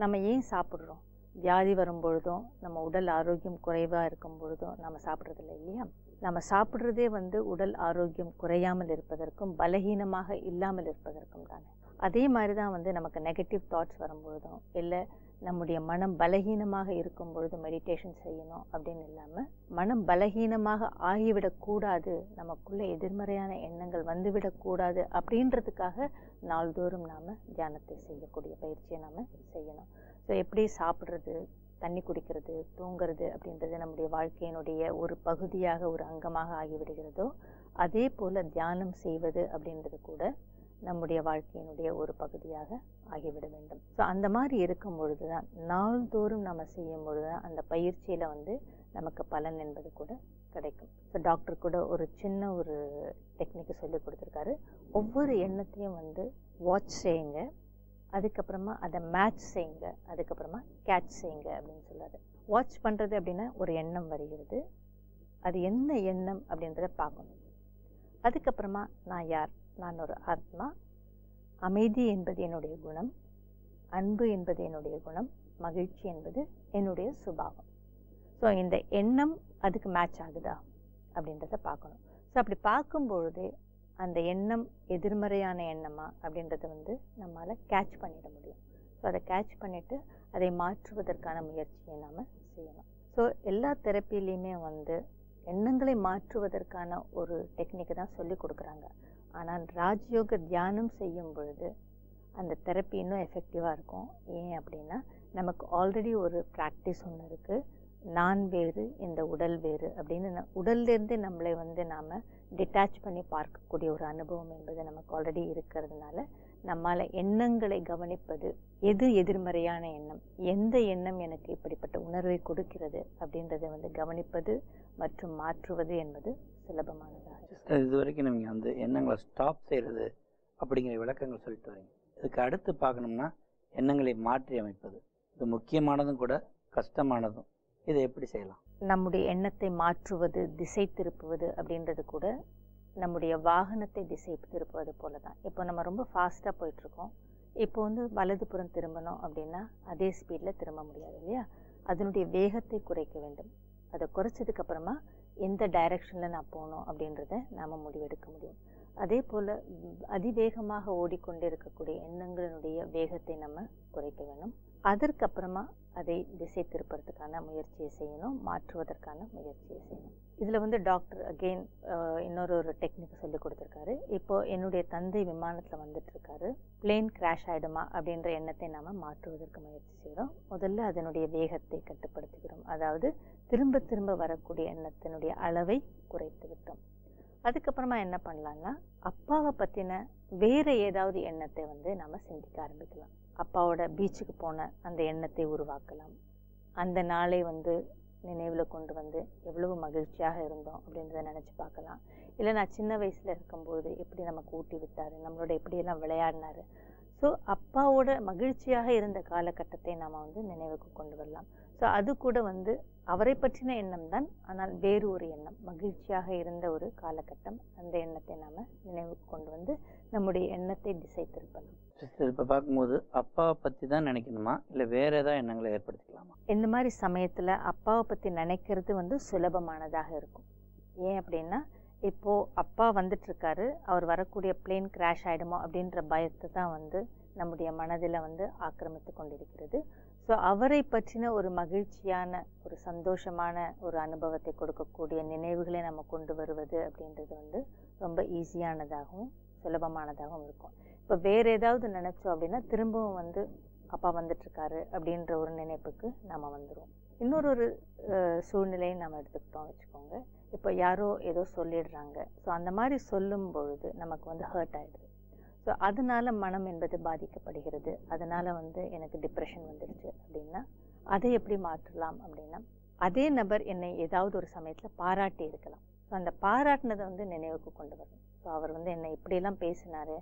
நம்ம ஏன் சாப்பிட்றோம்? வியாதி வரும்பொழுதும் நம்ம உடல் ஆரோக்கியம் குறைவாக இருக்கும் பொழுதும் நம்ம சாப்பிட்றதில்ல இல்லையா? நம்ம சாப்பிட்றதே உடல் ஆரோக்கியம் குறையாமல் இருப்பதற்கும் பலகீனமாக இல்லாமல் இருப்பதற்கும் தானே. அதே மாதிரி தான் நமக்கு நெகட்டிவ் தாட்ஸ் வரும்பொழுதும் இல்லை நம்முடைய மனம் பலகீனமாக இருக்கும் பொழுது மெடிடேஷன் செய்யணும் அப்படின்னு இல்லாமல், மனம் பலகீனமாக ஆகிவிடக்கூடாது, நமக்குள்ளே எதிர்மறையான எண்ணங்கள் வந்துவிடக்கூடாது அப்படின்றதுக்காக நாள்தோறும் நாம் தியானத்தை செய்யக்கூடிய பயிற்சியை நாம் செய்யணும். ஸோ எப்படி சாப்பிட்றது, தண்ணி குடிக்கிறது, தூங்கிறது அப்படின்றது நம்முடைய வாழ்க்கையினுடைய ஒரு பகுதியாக ஒரு அங்கமாக ஆகிவிடுகிறதோ அதே போல் தியானம் செய்வது அப்படின்றது கூட நம்முடைய வாழ்க்கையினுடைய ஒரு பகுதியாக ஆகிவிட வேண்டும். ஸோ அந்த மாதிரி இருக்கும் பொழுது தான், நாள்தோறும் நம்ம செய்யும் பொழுது தான் அந்த பயிற்சியில் நமக்கு பலன் என்பது கூட கிடைக்கும். ஸோ டாக்டர் கூட ஒரு சின்ன ஒரு டெக்னிக்கு சொல்லி கொடுத்துருக்காரு. ஒவ்வொரு எண்ணத்தையும் வாட்ச் செய்யுங்க, அதுக்கப்புறமா அதை மேட்ச் செய்யுங்க, அதுக்கப்புறமா கேட்ச் செய்யுங்க அப்படின்னு சொல்கிறாரு. வாட்ச் பண்ணுறது அப்படின்னா ஒரு எண்ணம் வருகிறது, அது என்ன எண்ணம் அப்படின்றத பார்க்கணும். அதுக்கப்புறமா நான் யார்? நான் ஒரு ஆத்மா, அமைதி என்பது என்னுடைய குணம், அன்பு என்பது என்னுடைய குணம், மகிழ்ச்சி என்பது என்னுடைய சுபாவம். ஸோ இந்த எண்ணம் அதுக்கு மேட்ச் ஆகுதா அப்படின்றத பார்க்கணும். ஸோ அப்படி பார்க்கும்பொழுது அந்த எண்ணம் எதிர்மறையான எண்ணமா அப்படின்றத நம்மளால் கேட்ச் பண்ணிட முடியும். ஸோ அதை கேட்ச் பண்ணிவிட்டு அதை மாற்றுவதற்கான முயற்சியை நாம் செய்யணும். ஸோ எல்லா தெரப்பிலையுமே எண்ணங்களை மாற்றுவதற்கான ஒரு டெக்னிக்கு தான் சொல்லி கொடுக்குறாங்க. ஆனால் ராஜயோக தியானம் செய்யும் பொழுது அந்த தெரப்பி இன்னும் எஃபெக்டிவாக இருக்கும். ஏன் அப்படின்னா, நமக்கு ஆல்ரெடி ஒரு ப்ராக்டிஸ் ஒன்று இருக்குது. நான் வேறு, இந்த உடல் வேறு அப்படின்னு உடல்லேருந்து நம்மளை நாம் டிட்டாச் பண்ணி பார்க்கக்கூடிய ஒரு அனுபவம் என்பது நமக்கு ஆல்ரெடி இருக்கிறதுனால நம்மால் எண்ணங்களை கவனிப்பது, எது எதிர்மறையான எண்ணம், எந்த எண்ணம் எனக்கு இப்படிப்பட்ட உணர்வை கொடுக்கிறது அப்படின்றத கவனிப்பது மற்றும் மாற்றுவது என்பது சுலபமானதாக. இது வரைக்கும் நீங்கள் எண்ணங்களை ஸ்டாப் செய்கிறது அப்படிங்கிற விளக்கங்கள் சொல்லிட்டு வரீங்க. இதுக்கு அடுத்து பார்க்கணும்னா எண்ணங்களை மாற்றி அமைப்பது, இது முக்கியமானதும் கூட கஷ்டமானதும். இதை எப்படி செய்யலாம்? நம்முடைய எண்ணத்தை மாற்றுவது, திசை திருப்புவது அப்படின்றது கூட நம்முடைய வாகனத்தை திசை திருப்புவது போல தான். இப்போ நம்ம ரொம்ப ஃபாஸ்ட்டாக போயிட்டுருக்கோம். இப்போ வலதுபுறம் திரும்பணும் அப்படின்னா அதே ஸ்பீடில் திரும்ப முடியாது இல்லையா? அதனுடைய வேகத்தை குறைக்க வேண்டும். அதை குறைச்சதுக்கப்புறமா எந்த டைரக்ஷனில் நான் போகணும் அப்படின்றத நாம் முடிவெடுக்க முடியும். அதே போல் அதிவேகமாக ஓடிக்கொண்டே இருக்கக்கூடிய எண்ணங்களினுடைய வேகத்தை நம்ம குறைக்க வேணும். அதற்கப்புறமா அதை திசை திருப்பறதுக்கான முயற்சியை செய்யணும், மாற்றுவதற்கான முயற்சியை செய்யணும். இதில் டாக்டர் அகெயின் இன்னொரு டெக்னிக் சொல்லி கொடுத்துருக்காரு. இப்போது என்னுடைய தந்தை விமானத்தில் வந்துட்டுருக்காரு, பிளேன் கிராஷ் ஆகிடுமா அப்படின்ற எண்ணத்தை நாம் மாற்றுவதற்கு முயற்சி செய்கிறோம். முதல்ல அதனுடைய வேகத்தை கட்டுப்படுத்துகிறோம், அதாவது திரும்ப திரும்ப வரக்கூடிய எண்ணத்தினுடைய அளவை குறைத்து விட்டோம். அதுக்கப்புறமா என்ன பண்ணலான்னா, அப்பாவை பற்றின வேறு ஏதாவது எண்ணத்தை நம்ம சிந்திக்க ஆரம்பிக்கலாம். அப்பாவோட பீச்சுக்கு போன அந்த எண்ணத்தை உருவாக்கலாம். அந்த நாளை நினைவில் கொண்டு எவ்வளவு மகிழ்ச்சியாக இருந்தோம் அப்படின்றத நினச்சி பார்க்கலாம். இல்லை நான் சின்ன வயசில் இருக்கும்போது எப்படி நமக்கு ஊட்டி விட்டார், நம்மளோட எப்படியெல்லாம் விளையாடினார். ஸோ அப்பாவோட மகிழ்ச்சியாக இருந்த காலகட்டத்தை நாம் நினைவுக்கு கொண்டு வரலாம். ஸோ அது கூட அவரை பற்றின எண்ணம் தான், ஆனால் வேறு ஒரு எண்ணம், மகிழ்ச்சியாக இருந்த ஒரு காலகட்டம், அந்த எண்ணத்தை நாம் நினைவுக்கு கொண்டு நம்முடைய எண்ணத்தை திசை திருப்பலாம். இப்போ பார்க்கும்போது அப்பாவை பற்றி தான் நினைக்கணுமா, இல்லை வேறு ஏதாவது எண்ணங்களை ஏற்படுத்திக்கலாமா? இந்த மாதிரி சமயத்தில் அப்பாவை பற்றி நினைக்கிறது சுலபமானதாக இருக்கும். ஏன் அப்படின்னா, இப்போது அப்பா வந்துட்டுருக்காரு, அவர் வரக்கூடிய பிளேன் கிராஷ் ஆகிடுமோ அப்படின்ற பயத்தை தான் நம்முடைய மனதில் ஆக்கிரமித்து கொண்டிருக்கிறது. ஸோ அவரை பற்றின ஒரு மகிழ்ச்சியான, ஒரு சந்தோஷமான ஒரு அனுபவத்தை கொடுக்கக்கூடிய நினைவுகளை நம்ம கொண்டு வருவது அப்படின்றது ரொம்ப ஈஸியானதாகவும் சுலபமானதாகவும் இருக்கும். இப்போ வேறு ஏதாவது நினச்சோம் அப்படின்னா திரும்பவும் வந்து அப்பா வந்துட்டுருக்காரு அப்படின்ற ஒரு நினைப்புக்கு நம்ம வந்துடுவோம். இன்னொரு சூழ்நிலையை நம்ம எடுத்துக்கிட்டோம் வச்சுக்கோங்க. இப்போ யாரோ ஏதோ சொல்லிடுறாங்க. ஸோ அந்த மாதிரி சொல்லும் பொழுது நமக்கு வந்து ஹர்ட் ஆகிடுது. ஸோ அதனால மனம் என்பது பாதிக்கப்படுகிறது. அதனால் வந்து எனக்கு டிப்ரெஷன் வந்துடுச்சு அப்படின்னா அதை எப்படி மாற்றலாம் அப்படின்னா, அதே நபர் என்னை ஏதாவது ஒரு சமயத்தில் பாராட்டி இருக்கலாம். ஸோ அந்த பாராட்டினதை வந்து நினைவுக்கு கொண்டு வரணும். ஸோ அவர் வந்து என்னை இப்படியெல்லாம் பேசினார்,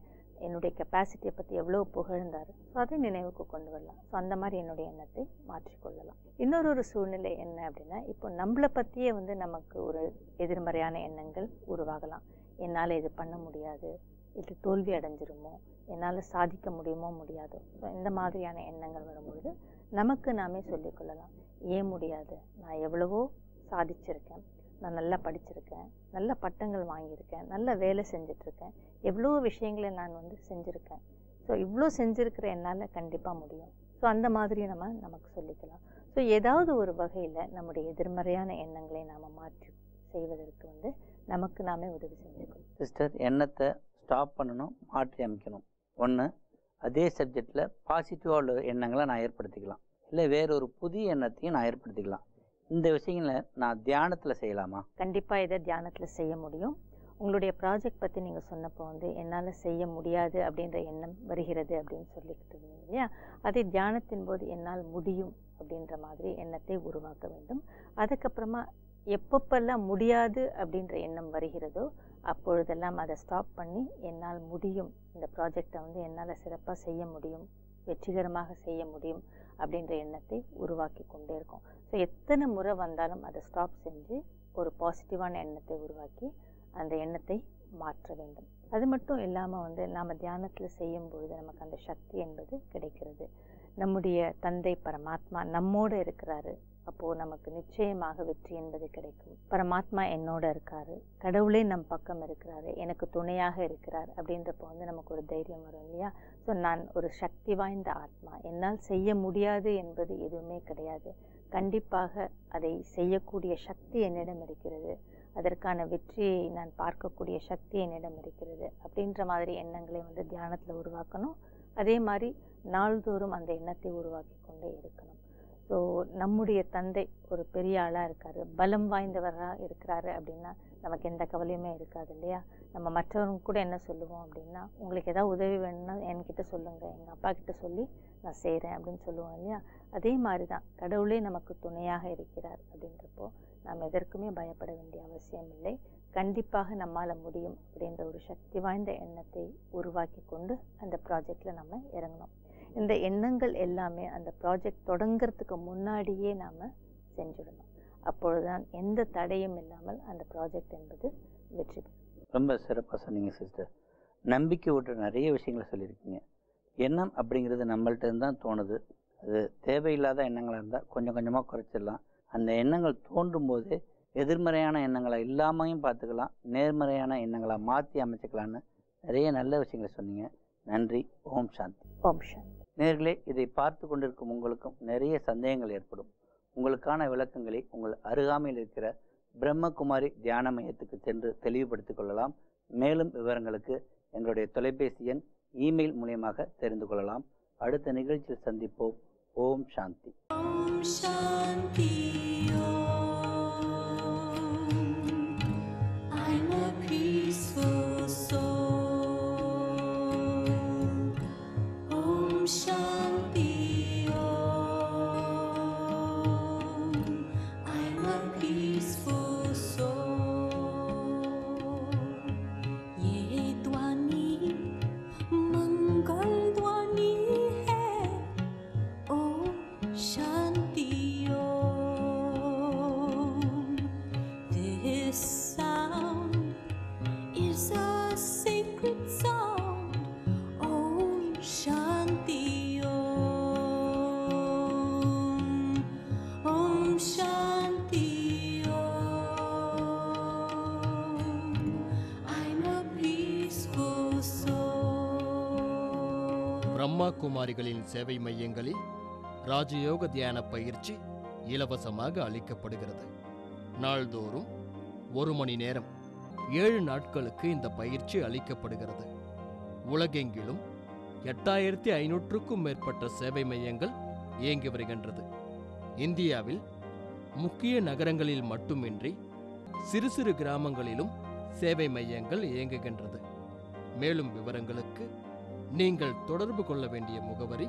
என்னுடைய கெப்பாசிட்டியை பற்றி எவ்வளோ புகழ்ந்தார், ஸோ அதை நினைவுக்கு கொண்டு வரலாம். ஸோ அந்த மாதிரி என்னுடைய எண்ணத்தை மாற்றிக்கொள்ளலாம். இன்னொரு சூழ்நிலை என்ன அப்படின்னா, இப்போ நம்மளை பற்றியே வந்து நமக்கு ஒரு எதிர்மறையான எண்ணங்கள் உருவாகலாம். என்னால் இது பண்ண முடியாது, இது தோல்வி அடைஞ்சிருமோ, என்னால் சாதிக்க முடியுமோ முடியாதோ. ஸோ இந்த மாதிரியான எண்ணங்கள் வரும்பொழுது நமக்கு நாமே சொல்லிக்கொள்ளலாம், ஏன் முடியாது, நான் எவ்வளவோ சாதிச்சிருக்கேன், நான் நல்லா படிச்சிருக்கேன், நல்ல பட்டங்கள் வாங்கியிருக்கேன், நல்ல வேலை செஞ்சிட்ருக்கேன், எவ்வளோ விஷயங்களை நான் வந்து செஞ்சுருக்கேன். ஸோ இவ்வளோ செஞ்சுருக்கிற என்னால் கண்டிப்பாக முடியும். ஸோ அந்த மாதிரி நமக்கு சொல்லிக்கலாம். ஸோ ஏதாவது ஒரு வகையில் நம்முடைய எதிர்மறையான எண்ணங்களை நாம் மாற்றி செய்வதற்கு வந்து நமக்கு நாமே உதவி செஞ்சுக்கணும். சிஸ்டர், எண்ணத்தை ஸ்டாப் பண்ணணும், மாற்றி அமைக்கணும். ஒன்று, அதே சப்ஜெக்டில் பாசிட்டிவாக உள்ள எண்ணங்களை நான் ஏற்படுத்திக்கலாம், இல்லை வேறொரு புதிய எண்ணத்தையும் நான் ஏற்படுத்திக்கலாம். இந்த விஷயங்களை நான் தியானத்தில் செய்யலாமா? கண்டிப்பாக இதை தியானத்தில் செய்ய முடியும். உங்களுடைய ப்ராஜெக்ட் பற்றி நீங்கள் சொன்னப்போ வந்து என்னால் செய்ய முடியாது அப்படின்ற எண்ணம் வருகிறது அப்படின்னு சொல்லிக்கிட்டு இருந்தீங்க இல்லையா? அதே தியானத்தின் போது என்னால் முடியும் அப்படின்ற மாதிரி எண்ணத்தை உருவாக்க வேண்டும். அதுக்கப்புறமா எப்பப்பெல்லாம் முடியாது அப்படின்ற எண்ணம் வருகிறதோ அப்பொழுதெல்லாம் அதை ஸ்டாப் பண்ணி என்னால் முடியும், இந்த ப்ராஜெக்டை வந்து என்னால் சிறப்பாக செய்ய முடியும், வெற்றிகரமாக செய்ய முடியும் அப்படின்ற எண்ணத்தை உருவாக்கி கொண்டே இருக்கும். ஸோ எத்தனை முறை வந்தாலும் அதை ஸ்டாப் செஞ்சு ஒரு பாசிட்டிவான எண்ணத்தை உருவாக்கி அந்த எண்ணத்தை மாற்ற வேண்டும். அது மட்டும் இல்லாமல் வந்து நாம் தியானத்தில் செய்யும் பொழுது நமக்கு அந்த சக்தி என்பது கிடைக்கிறது. நம்முடைய தந்தை பரமாத்மா நம்மோடு இருக்கிறாரு, அப்போது நமக்கு நிச்சயமாக வெற்றி என்பது கிடைக்கும். பரமாத்மா என்னோட இருக்காரு, கடவுளே நம் பக்கம் இருக்கிறாரு, எனக்கு துணையாக இருக்கிறார் அப்படின்றப்போ வந்து நமக்கு ஒரு தைரியம் வரும் இல்லையா? ஸோ நான் ஒரு சக்தி வாய்ந்த ஆத்மா, என்னால் செய்ய முடியாது என்பது எதுவுமே கிடையாது, கண்டிப்பாக அதை செய்யக்கூடிய சக்தி என்னிடம் இருக்கிறது, அதற்கான வெற்றியை நான் பார்க்கக்கூடிய சக்தி என்னிடம் இருக்கிறது அப்படின்ற மாதிரி எண்ணங்களை வந்து தியானத்தில் உருவாக்கணும். அதே மாதிரி நாள்தோறும் அந்த எண்ணத்தை உருவாக்கி கொண்டே இருக்கணும். ஸோ நம்முடைய தந்தை ஒரு பெரிய ஆளாக இருக்கார், பலம் வாய்ந்தவராக இருக்கிறாரு அப்படின்னா நமக்கு எந்த கவலையுமே இருக்காது இல்லையா? நம்ம மற்றவங்க கூட என்ன சொல்லுவோம் அப்படின்னா, உங்களுக்கு ஏதாவது உதவி வேணும்னா என்கிட்ட சொல்லுங்கள், எங்கள் அப்பா கிட்ட சொல்லி நான் செய்கிறேன் அப்படின்னு சொல்லுவோம் இல்லையா? அதே மாதிரி தான் கடவுளே நமக்கு துணையாக இருக்கிறார் அப்படின்றப்போ நாம் எதற்குமே பயப்பட வேண்டிய அவசியம் இல்லை. கண்டிப்பாக நம்மால் முடியும் அப்படின்ற ஒரு சக்தி வாய்ந்த எண்ணத்தை உருவாக்கி கொண்டு அந்த ப்ராஜெக்டில் நம்ம இறங்கணும். இந்த எண்ணங்கள் எல்லாமே அந்த ப்ராஜெக்ட் தொடங்கிறதுக்கு முன்னாடியே நாம் செஞ்சிடணும். அப்பொழுதுதான் எந்த தடையும் இல்லாமல் அந்த ப்ராஜெக்ட் என்பது வெற்றி பெறும். ரொம்ப சிறப்பாக சொன்னீங்க சிஸ்டர். நம்பிக்கை ஊற்ற நிறைய விஷயங்களை சொல்லியிருக்கீங்க. எண்ணம் அப்படிங்கிறது நம்மள்ட்ட தான் தோணுது. அது தேவையில்லாத எண்ணங்களாக இருந்தால் கொஞ்சம் கொஞ்சமாக குறைச்சிடலாம். அந்த எண்ணங்கள் தோன்றும் போது எதிர்மறையான எண்ணங்களை இல்லாமையும் பார்த்துக்கலாம், நேர்மறையான எண்ணங்களை மாற்றி அமைச்சிக்கலான்னு நிறைய நல்ல விஷயங்களை சொன்னீங்க. நன்றி. ஓம் சாந்தி. ஓம் சாந்தி. நேர்களே, இதை பார்த்து கொண்டிருக்கும் உங்களுக்கும் நிறைய சந்தேகங்கள் ஏற்படும். உங்களுக்கான விளக்கங்களை உங்கள் அருகாமையில் இருக்கிற பிரம்மகுமாரி தியான மையத்துக்கு சென்று தெளிவுபடுத்திக் கொள்ளலாம். மேலும் விவரங்களுக்கு எங்களுடைய தொலைபேசி எண், இமெயில் மூலியமாக தெரிந்து கொள்ளலாம். அடுத்த நிகழ்ச்சியில் சந்திப்போம். ஓம் சாந்தி. ஓம் சாந்தி. I'm a peaceful soul. Om Shanti Om. I'm a peaceful soul. ये ध्वनि मंगल ध्वनि है. Om Shanti Om. This sound is a sacred sound. Om Shanti Om. Om Shanti Om. I'm a peaceful soul. Brahma குமாரிகளின் சேவை மையங்களில் ராஜயோக தியான பயிற்சி இலவசமாக அளிக்கப்படுகிறது. நாள்தோறும் 1 மணி நேரம் 7 நாட்களுக்கு இந்த பயிற்சி அளிக்கப்படுகிறது. உலகெங்கிலும் 8500க்கும் மேற்பட்ட சேவை மையங்கள் இயங்கி வருகின்றது. இந்தியாவில் முக்கிய நகரங்களில் மட்டுமின்றி சிறு சிறு கிராமங்களிலும் சேவை மையங்கள் இயங்குகின்றது. மேலும் விவரங்களுக்கு நீங்கள் தொடர்பு கொள்ள வேண்டிய முகவரி